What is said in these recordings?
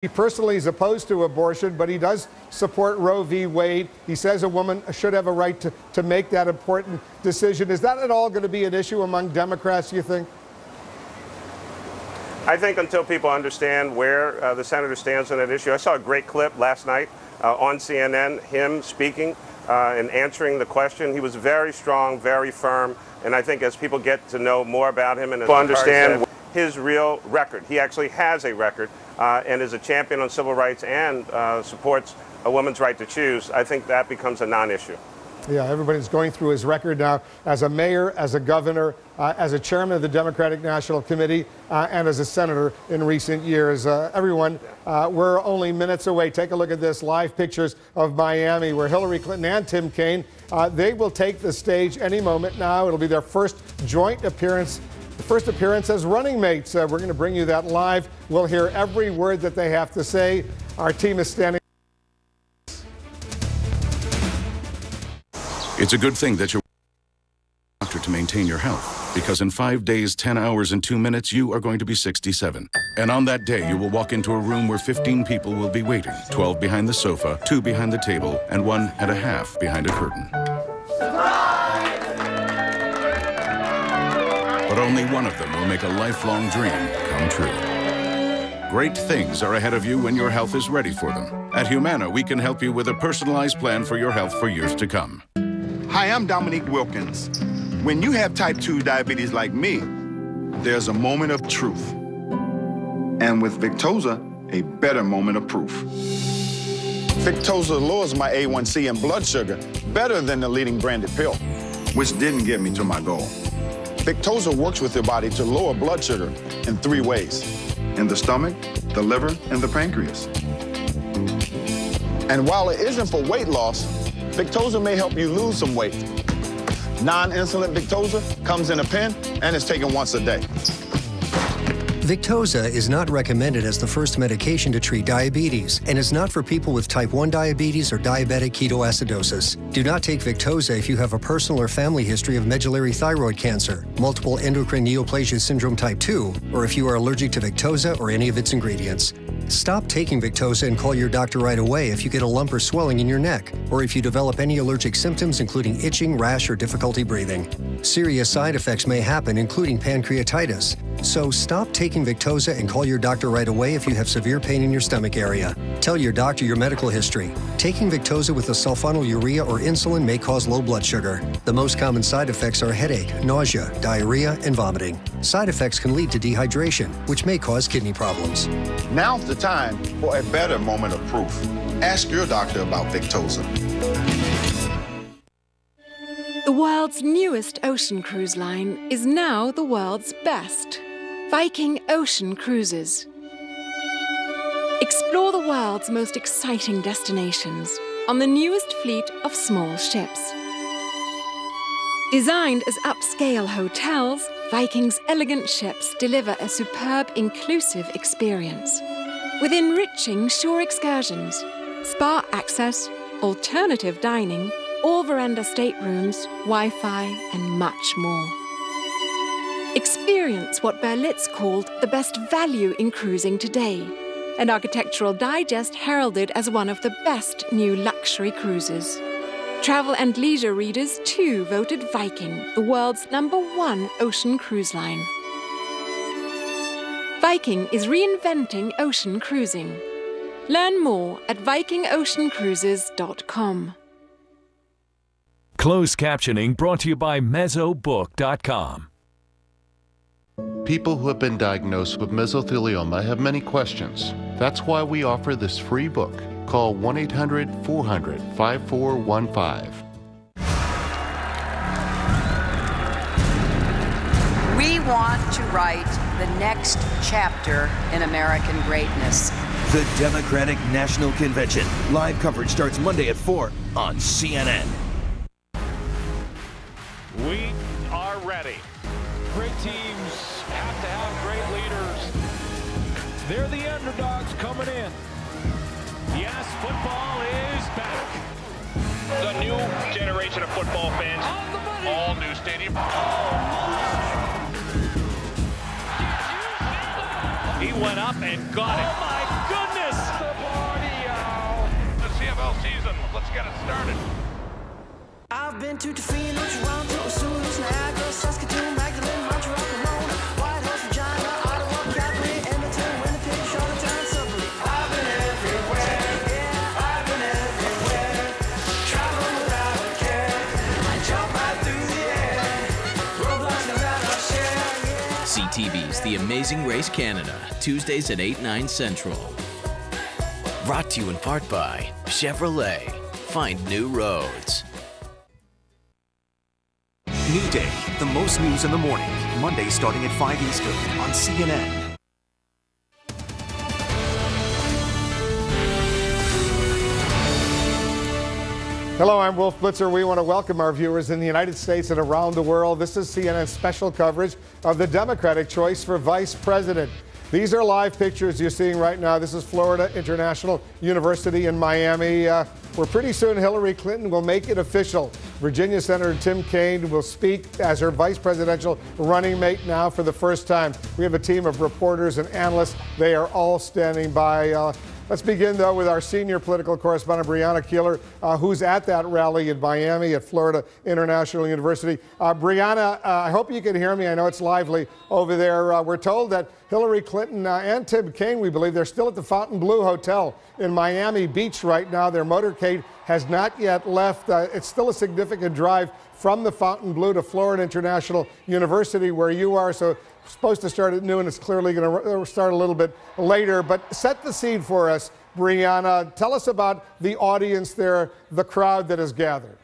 He personally is opposed to abortion, but he does support Roe v. Wade. He says a woman should have a right to make that important decision. Is that at all going to be an issue among Democrats, you think? I think until people understand where the senator stands on that issue. I saw a great clip last night on CNN, him speaking and answering the question. He was very strong, very firm, and I think as people get to know more about him and understand his real record, he actually has a record and is a champion on civil rights and supports a woman's right to choose, I think that becomes a non-issue. Yeah, everybody's going through his record now as a mayor, as a governor, as a chairman of the Democratic National Committee, and as a senator in recent years. Everyone, we're only minutes away. Take a look at this, live pictures of Miami, where Hillary Clinton and Tim Kaine, they will take the stage any moment now. It'll be their first joint appearance. The first appearance as running mates. We're going to bring you that live. We'll hear every word that they have to say. Our team is standing. It's a good thing that you're a doctor to maintain your health, because in 5 days, 10 hours, and 2 minutes, you are going to be 67. And on that day, you will walk into a room where 15 people will be waiting, 12 behind the sofa, 2 behind the table, and 1.5 behind a curtain. But only one of them will make a lifelong dream come true. Great things are ahead of you when your health is ready for them. At Humana, we can help you with a personalized plan for your health for years to come. Hi, I'm Dominique Wilkins. When you have type 2 diabetes like me, there's a moment of truth. And with Victoza, a better moment of proof. Victoza lowers my A1C and blood sugar better than the leading branded pill, which didn't get me to my goal. Victoza works with your body to lower blood sugar in 3 ways: in the stomach, the liver, and the pancreas. And while it isn't for weight loss, Victoza may help you lose some weight. Non-insulin Victoza comes in a pen and is taken once a day. Victoza is not recommended as the first medication to treat diabetes and is not for people with type 1 diabetes or diabetic ketoacidosis. Do not take Victoza if you have a personal or family history of medullary thyroid cancer, multiple endocrine neoplasia syndrome type 2, or if you are allergic to Victoza or any of its ingredients. Stop taking Victoza and call your doctor right away if you get a lump or swelling in your neck, or if you develop any allergic symptoms including itching, rash, or difficulty breathing. Serious side effects may happen, including pancreatitis. So stop taking Victoza and call your doctor right away if you have severe pain in your stomach area. Tell your doctor your medical history. Taking Victoza with a sulfonylurea or insulin may cause low blood sugar. The most common side effects are headache, nausea, diarrhea, and vomiting. Side effects can lead to dehydration, which may cause kidney problems. Now's the time for a better moment of proof. Ask your doctor about Victoza. The world's newest ocean cruise line is now the world's best. Viking Ocean Cruises. Explore the world's most exciting destinations on the newest fleet of small ships. Designed as upscale hotels, Viking's elegant ships deliver a superb, inclusive experience with enriching shore excursions, spa access, alternative dining, all-veranda staterooms, Wi-Fi, and much more. Experience what Berlitz called the best value in cruising today, and Architectural Digest heralded as one of the best new luxury cruises. Travel and Leisure readers too voted Viking the world's #1 ocean cruise line. Viking is reinventing ocean cruising. Learn more at VikingOceanCruises.com. Closed captioning brought to you by Mesobook.com. People who have been diagnosed with mesothelioma have many questions. That's why we offer this free book. Call 1-800-400-5415. We want to write the next chapter in American greatness. The Democratic National Convention. Live coverage starts Monday at 4 on CNN. We are ready. Great teams have to have great leaders. They're the underdogs coming in. Yes, football is back. The new generation of football fans. All new stadium. He went up and got it. Oh my goodness! to Tofino, Toronto, Osorno, Niagara, Saskatoon, Magdalene, Montreal, Kelowna, Whitehorse, Regina, Ottawa, Calgary, Edmonton, Winnipeg, Charlottetown, Sudbury. I've been everywhere, yeah, I've been everywhere. Travel without a care, I jump right through the air. Roadblocks no matter share, yeah. See TV's The Amazing Race Canada, Tuesdays at 8, 9 Central. Brought to you in part by Chevrolet. Find new roads. New Day, the most news in the morning. Monday starting at 5 Eastern on CNN. Hello, I'm Wolf Blitzer. We want to welcome our viewers in the United States and around the world. This is CNN's special coverage of the Democratic choice for Vice President. These are live pictures you're seeing right now. This is Florida International University in Miami, where pretty soon Hillary Clinton will make it official. Virginia Senator Tim Kaine will speak as her vice presidential running mate now for the first time. We have a team of reporters and analysts. They are all standing by. Let's begin, though, with our senior political correspondent, Brianna Keeler, who's at that rally in Miami at Florida International University. Brianna, I hope you can hear me. I know it's lively over there. We're told that Hillary Clinton and Tim Kaine, we believe, they're still at the Fontainebleau Hotel in Miami Beach right now. Their motorcade has not yet left. It's still a significant drive from the Fontainebleau to Florida International University, where you are. So supposed to start at noon. It's clearly going to start a little bit later. But set the scene for us, Brianna. Tell us about the audience there, the crowd that has gathered.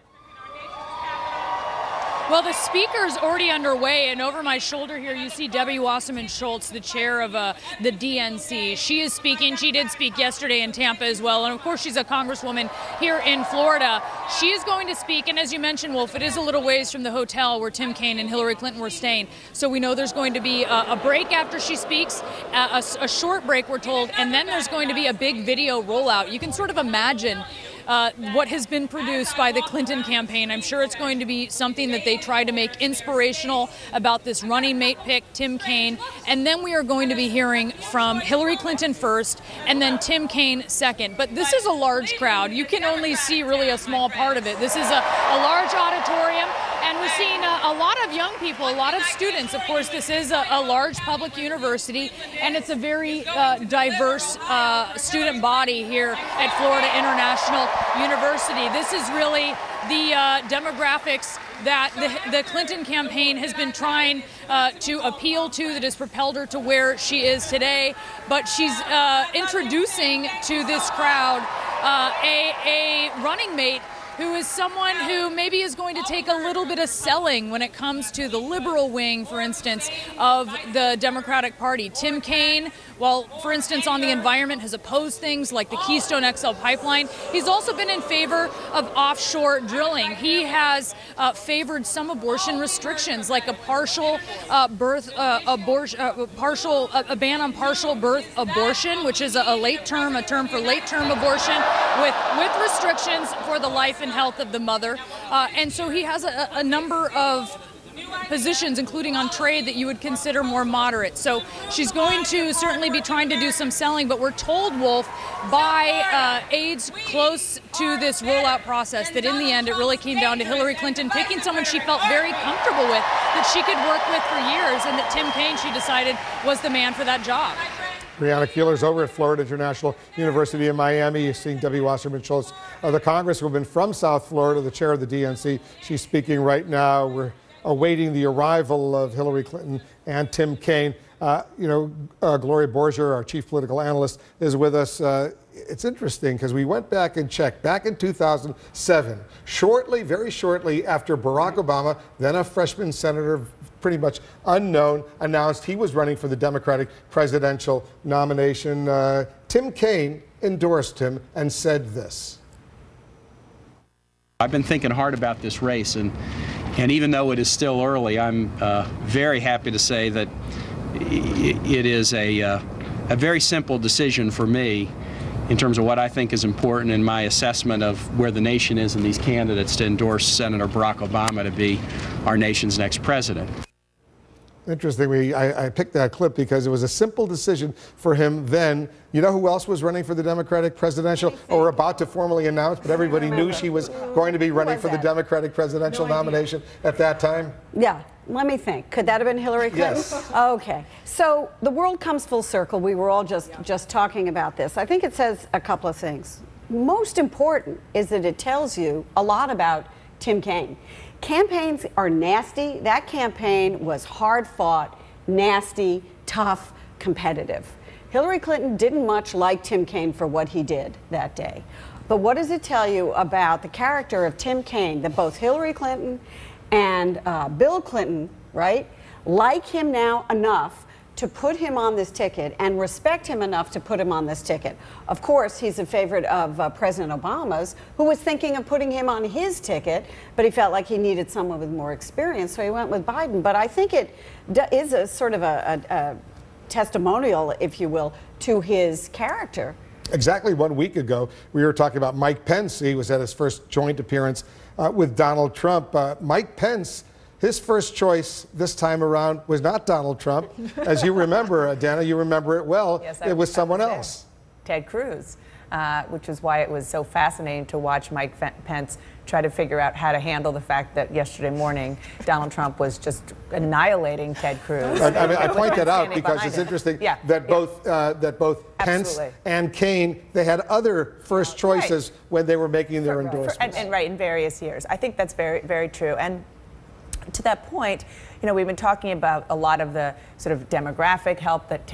Well, the speaker's already underway, and over my shoulder here you see Debbie Wasserman Schultz, the chair of the DNC. She is speaking. She did speak yesterday in Tampa as well, and of course she's a congresswoman here in Florida. She is going to speak, and as you mentioned, Wolf, it is a little ways from the hotel where Tim Kaine and Hillary Clinton were staying, so we know there's going to be a break after she speaks, a short break, we're told, and then there's going to be a big video rollout. You can sort of imagine what has been produced by the Clinton campaign. I'm sure it's going to be something that they try to make inspirational about this running mate pick, Tim Kaine. And then we are going to be hearing from Hillary Clinton first and then Tim Kaine second. But this is a large crowd. You can only see really a small part of it. This is a large auditorium. And we're seeing a lot of young people, a lot of students. Of course, this is a large public university, and it's a very diverse student body here at Florida International University. This is really the demographics that the Clinton campaign has been trying to appeal to, that has propelled her to where she is today. But she's introducing to this crowd a running mate who is someone who maybe is going to take a little bit of selling when it comes to the liberal wing, for instance, of the Democratic Party. Tim Kaine, while, for instance, on the environment, has opposed things like the Keystone XL pipeline, he's also been in favor of offshore drilling. He has favored some abortion restrictions, like a partial birth abortion, a ban on partial birth abortion, which is a term for late-term abortion, with restrictions for the life and health of the mother. And so he has a number of positions, including on trade, that you would consider more moderate. So she's going to certainly be trying to do some selling, but we're told, Wolf, by aides close to this rollout process, that in the end it really came down to Hillary Clinton picking someone she felt very comfortable with, that she could work with for years, and that Tim Kaine, she decided, was the man for that job. Brianna Keeler's over at Florida International University in Miami. You're seeing Debbie Wasserman Schultz, the congresswoman from South Florida, the chair of the DNC. She's speaking right now. We're awaiting the arrival of Hillary Clinton and Tim Kaine. Gloria Borger, our chief political analyst, is with us. It's interesting because we went back and checked. Back in 2007, very shortly after Barack Obama, then a freshman senator, pretty much unknown, announced he was running for the Democratic presidential nomination, Tim Kaine endorsed him and said this. I've been thinking hard about this race, and even though it is still early, I'm very happy to say that it is a very simple decision for me in terms of what I think is important in my assessment of where the nation is and these candidates, to endorse Senator Barack Obama to be our nation's next president. Interesting. I picked that clip because it was a simple decision for him then. You know who else was running for the Democratic presidential, or about to formally announce, but everybody knew she was going to be running for the Democratic presidential nomination at that time? Yeah. Let me think. Could that have been Hillary Clinton? Yes. Okay. So the world comes full circle. We were all just talking about this. I think it says a couple of things. Most important is that it tells you a lot about Tim Kaine. Campaigns are nasty. That campaign was hard fought, nasty, tough, competitive. Hillary Clinton didn't much like Tim Kaine for what he did that day. But what does it tell you about the character of Tim Kaine, that both Hillary Clinton and Bill Clinton, right, like him now enough to put him on this ticket and respect him enough to put him on this ticket? Of course, he's a favorite of President Obama's, who was thinking of putting him on his ticket, but he felt like he needed someone with more experience, so he went with Biden. But I think it is a sort of a testimonial, if you will, to his character. Exactly 1 week ago, we were talking about Mike Pence. He was at his first joint appearance with Donald Trump. Mike Pence, his first choice this time around was not Donald Trump. As you remember, Dana, you remember it well. Yes, it was someone else. Ted Cruz, which is why it was so fascinating to watch Mike Pence try to figure out how to handle the fact that yesterday morning Donald Trump was just annihilating Ted Cruz. I point that out because it's interesting that both Pence and Kaine, they had other first choices when they were making their endorsements. And in various years. I think that's very, very true. And to that point, you know, we've been talking about a lot of the sort of demographic help that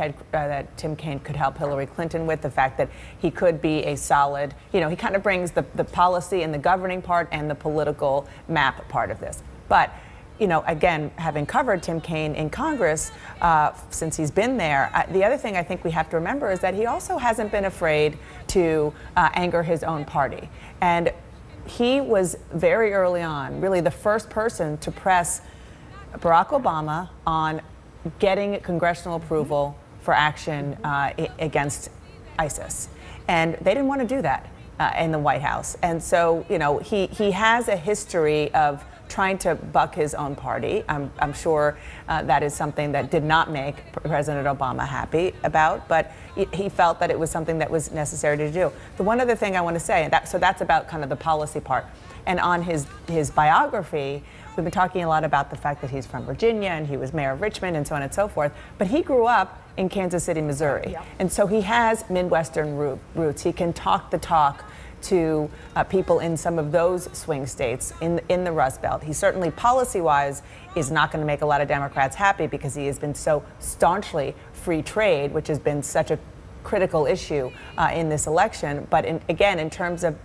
Tim Kaine could help Hillary Clinton with, the fact that he could be a solid, you know, he kind of brings the policy and the governing part and the political map part of this. But, you know, again, having covered Tim Kaine in Congress since he's been there, the other thing I think we have to remember is that he also hasn't been afraid to anger his own party. And he was very early on, really the first person to press Barack Obama on getting congressional approval for action against ISIS. And they didn't want to do that in the White House. And so, you know, he has a history of trying to buck his own party. I'm sure that is something that did not make President Obama happy about, but he felt that it was something that was necessary to do. The one other thing I want to say, so that's about kind of the policy part. And on his biography, we've been talking a lot about the fact that he's from Virginia and he was mayor of Richmond and so on and so forth, but he grew up in Kansas City, Missouri. Yeah. And so he has Midwestern roots. He can talk the talk to people in some of those swing states in the Rust Belt. He certainly, policy-wise, is not going to make a lot of Democrats happy because he has been so staunchly free trade, which has been such a critical issue in this election. But again, in terms of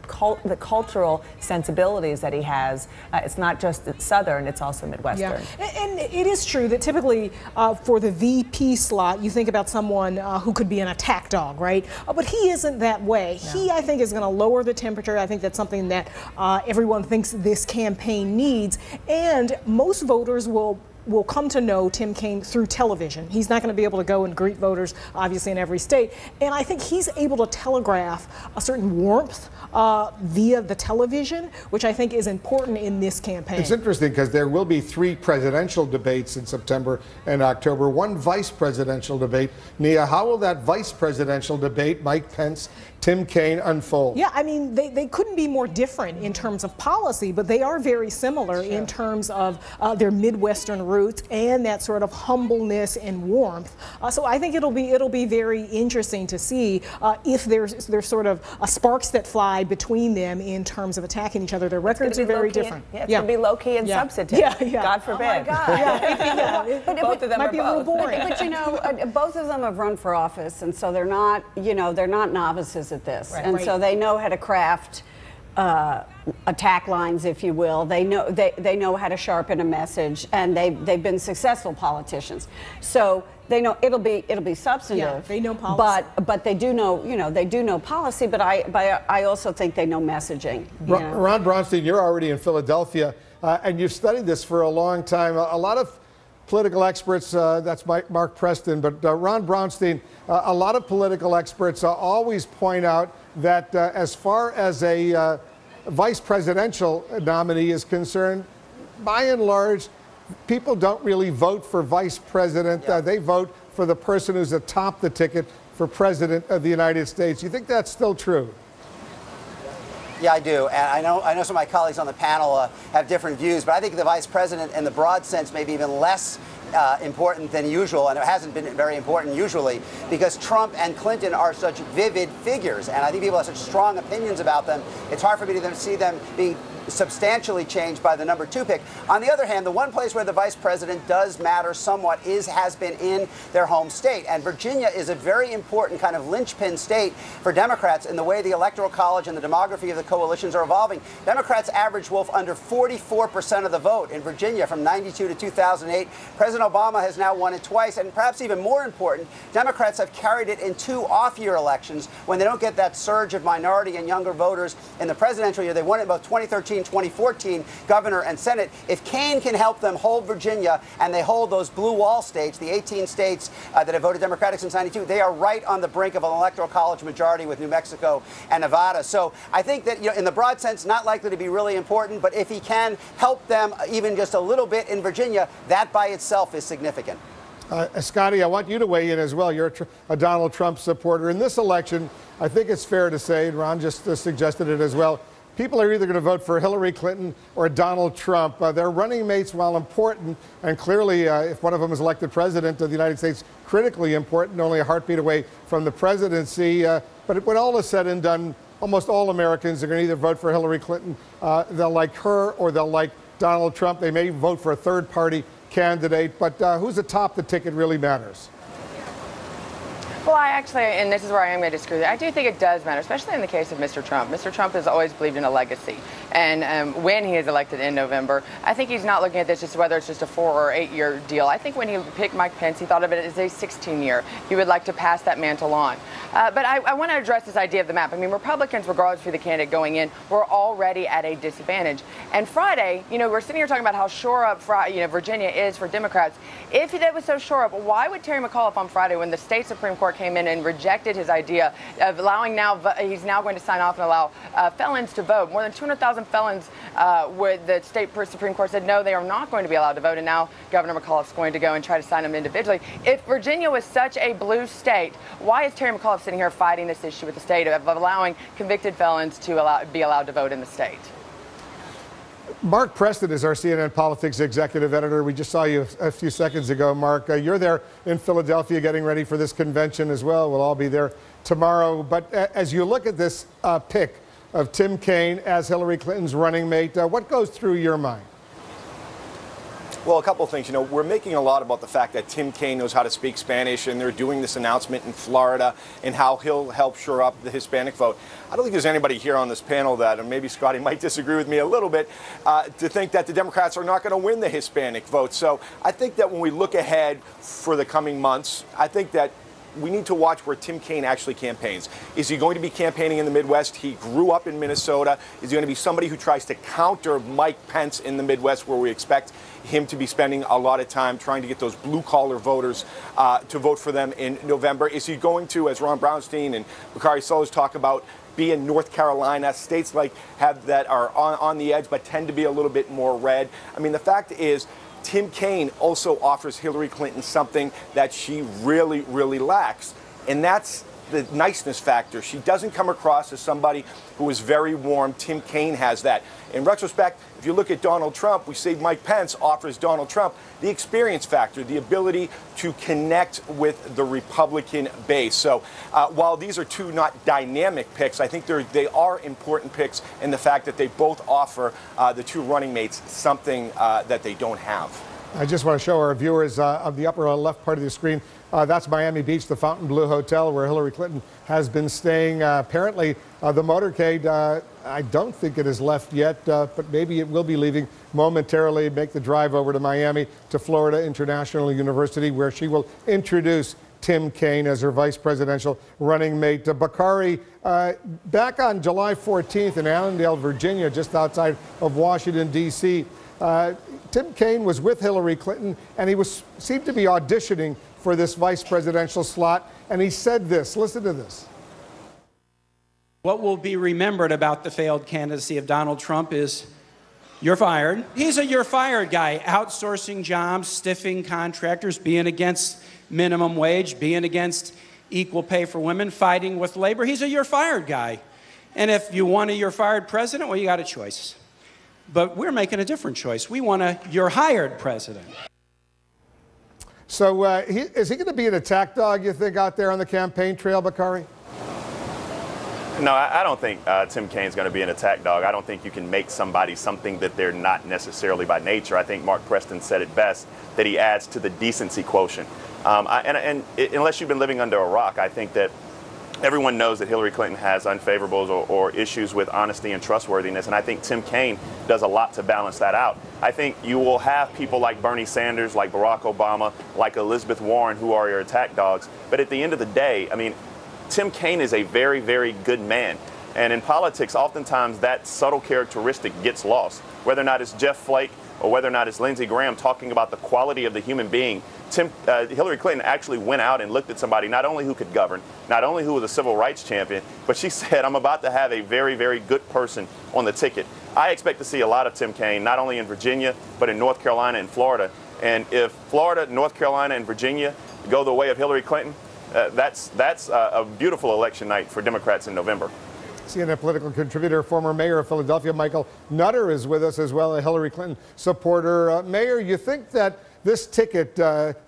the cultural sensibilities that he has, it's not just Southern, it's also Midwestern. Yeah. And it is true that typically for the VP slot, you think about someone who could be an attack dog, right? But he isn't that way. No. He, I think, is going to lower the temperature. I think that's something that everyone thinks this campaign needs. And most voters will come to know Tim Kaine through television. He's not going to be able to go and greet voters, obviously, in every state. And I think he's able to telegraph a certain warmth via the television, which I think is important in this campaign. It's interesting because there will be 3 presidential debates in September and October, 1 vice presidential debate. Nia, how will that vice presidential debate, Mike Pence, Tim Kaine, unfold? Yeah, I mean, they couldn't be more different in terms of policy, but they are very similar in terms of their Midwestern roots and that sort of humbleness and warmth. So I think it'll be very interesting to see if there's sort of sparks that fly between them in terms of attacking each other. Their records are very different. It's going to be low-key and substantive. Yeah. God forbid. Oh my God. But both of them might be a little boring. But you know, both of them have run for office, and so they're not, you know, they're not novices at this, and so they know how to craft attack lines, if you will. They know how to sharpen a message, and they've been successful politicians. So they know it'll be substantive. Yeah, they know policy. But they do know, you know, they do know policy. But I also think they know messaging. Ron Braunstein, you're already in Philadelphia, and you've studied this for a long time. A lot of political experts, that's Mark Preston, but Ron Braunstein, a lot of political experts always point out that as far as a vice presidential nominee is concerned, by and large, people don't really vote for vice president. They vote for the person who's atop the ticket for president of the United States. You think that's still true? Yeah, I do. And I know some of my colleagues on the panel have different views, but I think the vice president in the broad sense may be even less important than usual, and it hasn't been very important usually, because Trump and Clinton are such vivid figures, and I think people have such strong opinions about them. It's hard for me to see them being substantially changed by the number 2 pick. On the other hand, the one place where the vice president does matter somewhat has been in their home state. And Virginia is a very important kind of linchpin state for Democrats in the way the Electoral College and the demography of the coalitions are evolving. Democrats average, Wolf, under 44% of the vote in Virginia from 92 to 2008. President Obama has now won it twice. And perhaps even more important, Democrats have carried it in 2 off-year elections when they don't get that surge of minority and younger voters in the presidential year. They won it in both 2013 2014, governor and Senate. If Kaine can help them hold Virginia and they hold those blue wall states, the 18 states that have voted Democratic since 92, they are right on the brink of an electoral college majority with New Mexico and Nevada. So I think that, in the broad sense, not likely to be really important, but if he can help them even just a little bit in Virginia, that by itself is significant. Scotty, I want you to weigh in as well. You're a Donald Trump supporter. In this election, I think it's fair to say, and Ron just suggested it as well, people are either going to vote for Hillary Clinton or Donald Trump. Their running mates, while important, and clearly if one of them is elected president of the United States, critically important, only a heartbeat away from the presidency. But when all is said and done, almost all Americans are going to either vote for Hillary Clinton, they'll like her, or they'll like Donald Trump. They may vote for a third-party candidate, but who's atop the ticket really matters. Well, I actually, and this is where I am going to disagree with you, I do think it does matter, especially in the case of Mr. Trump. Mr. Trump has always believed in a legacy. And when he is elected in November, I think he's not looking at this just whether it's just a 4 or 8 year deal. I think when he picked Mike Pence, he thought of it as a 16-year. He would like to pass that mantle on. But I want to address this idea of the map. I mean, Republicans, regardless of who the candidate going in, were already at a disadvantage. And Friday, we're sitting here talking about how shore up Virginia is for Democrats. If that was so shore up, why would Terry McAuliffe on Friday, when the state Supreme Court came in and rejected his idea of allowing he's now going to sign off and allow felons to vote? More than 200,000 felons the state Supreme Court said no, they are not going to be allowed to vote, and now Governor McAuliffe's going to go and try to sign them individually. If Virginia was such a blue state, why is Terry McAuliffe sitting here fighting this issue with the state of allowing convicted felons to be allowed to vote in the state? Mark Preston is our CNN politics executive editor. We just saw you a few seconds ago, Mark. You're there in Philadelphia getting ready for this convention as well. We'll all be there tomorrow. But as you look at this pick of Tim Kaine as Hillary Clinton's running mate, what goes through your mind? Well, a couple of things. We're making a lot about the fact that Tim Kaine knows how to speak Spanish, and they're doing this announcement in Florida and how he'll help shore up the Hispanic vote. I don't think there's anybody here on this panel that, and maybe Scotty might disagree with me a little bit, to think that the Democrats are not going to win the Hispanic vote. So I think that when we look ahead for the coming months, I think that we need to watch where Tim Kaine actually campaigns. Is he going to be campaigning in the Midwest? He grew up in Minnesota. Is he going to be somebody who tries to counter Mike Pence in the Midwest, where we expect him to be spending a lot of time trying to get those blue-collar voters to vote for them in November? Is he going to, as Ron Brownstein and Bakari Solis talk about, be in North Carolina, states like that are on the edge but tend to be a little bit more red? I mean, the fact is, Tim Kaine also offers Hillary Clinton something that she really, really lacks, and that's the niceness factor. She doesn't come across as somebody who is very warm. Tim Kaine has that. In retrospect, if you look at Donald Trump, we say Mike Pence offers Donald Trump the experience factor, the ability to connect with the Republican base. So while these are two not dynamic picks, I think they are important picks in the fact that they both offer the two running mates something that they don't have. I just want to show our viewers of the upper left part of the screen. That's Miami Beach, the Fontainebleau Hotel, where Hillary Clinton has been staying. Apparently, the motorcade, I don't think it has left yet, but maybe it will be leaving momentarily, make the drive over to Miami, to Florida International University, where she will introduce Tim Kaine as her vice presidential running mate. Bakari, back on July 14th in Allendale, Virginia, just outside of Washington, D.C., Tim Kaine was with Hillary Clinton, and he seemed to be auditioning for this vice presidential slot, and he said this. Listen to this. What will be remembered about the failed candidacy of Donald Trump is You're fired. He's a you're fired guy, outsourcing jobs, stiffing contractors, being against minimum wage, being against equal pay for women, fighting with labor. He's a you're fired guy. And if you want a you're fired president, well, you got a choice. But we're making a different choice. We want a you're hired president. So is he going to be an attack dog, you think, out there on the campaign trail, Bakari? No, I don't think Tim Kaine's going to be an attack dog. I don't think you can make somebody something that they're not necessarily by nature. I think Mark Preston said it best, that he adds to the decency quotient. Unless you've been living under a rock, I think that everyone knows that Hillary Clinton has unfavorables or issues with honesty and trustworthiness, and I think Tim Kaine does a lot to balance that out. I think you will have people like Bernie Sanders, like Barack Obama, like Elizabeth Warren, who are your attack dogs. But at the end of the day, I mean, Tim Kaine is a very, very good man. And in politics, oftentimes that subtle characteristic gets lost. Whether or not it's Jeff Flake or whether or not it's Lindsey Graham talking about the quality of the human being, Hillary Clinton actually went out and looked at somebody not only who could govern, not only who was a civil rights champion, but she said, I'm about to have a very, very good person on the ticket. I expect to see a lot of Tim Kaine, not only in Virginia, but in North Carolina and Florida. And if Florida, North Carolina, and Virginia go the way of Hillary Clinton, that's a beautiful election night for Democrats in November. CNN political contributor, former mayor of Philadelphia, Michael Nutter, is with us as well, a Hillary Clinton supporter. Mayor, you think that this ticket,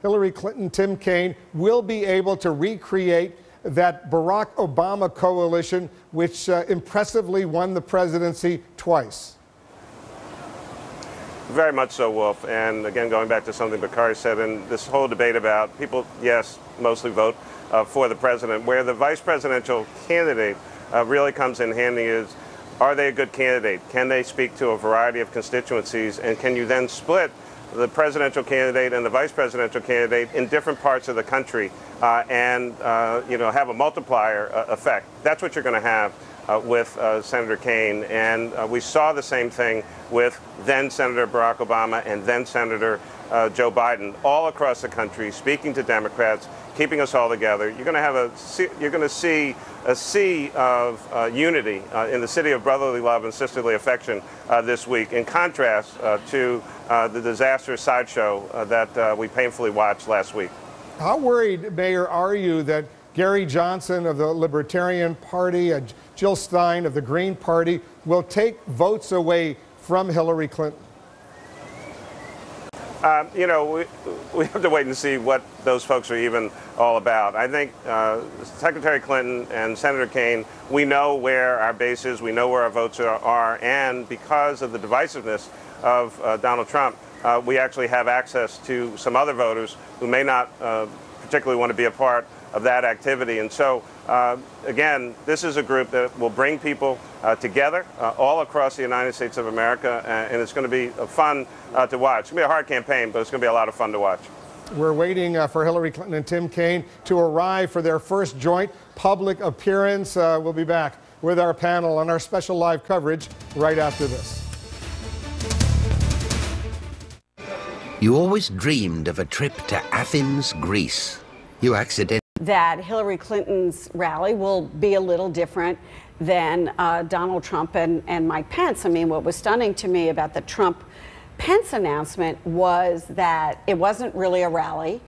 Hillary Clinton, Tim Kaine, will be able to recreate that Barack Obama coalition, which impressively won the presidency twice? Very much so, Wolf. And again, going back to something Bakari said, and this whole debate about people, yes, mostly vote for the president, where the vice presidential candidate really comes in handy is, are they a good candidate? Can they speak to a variety of constituencies? And can you then split the presidential candidate and the vice presidential candidate in different parts of the country and have a multiplier effect? That's what you're going to have with Senator Kaine. And we saw the same thing with then Senator Barack Obama and then Senator Joe Biden, all across the country, speaking to Democrats, keeping us all together. You're going to see a sea of unity in the city of brotherly love and sisterly affection this week, in contrast to the disastrous sideshow that we painfully watched last week. How worried, Mayor, are you that Gary Johnson of the Libertarian Party and Jill Stein of the Green Party will take votes away from Hillary Clinton? We have to wait and see what those folks are even all about. I think Secretary Clinton and Senator Kaine, we know where our base is, we know where our votes are, and because of the divisiveness of Donald Trump, we actually have access to some other voters who may not particularly want to be a part of that activity. And so, again, this is a group that will bring people together all across the United States of America, and it's going to be fun to watch. It's going to be a hard campaign, but it's going to be a lot of fun to watch. We're waiting for Hillary Clinton and Tim Kaine to arrive for their first joint public appearance. We'll be back with our panel and our special live coverage right after this. You always dreamed of a trip to Athens, Greece. You accidentally. That Hillary Clinton's rally will be a little different than Donald Trump and Mike Pence. I mean, what was stunning to me about the Trump-Pence announcement was that it wasn't really a rally.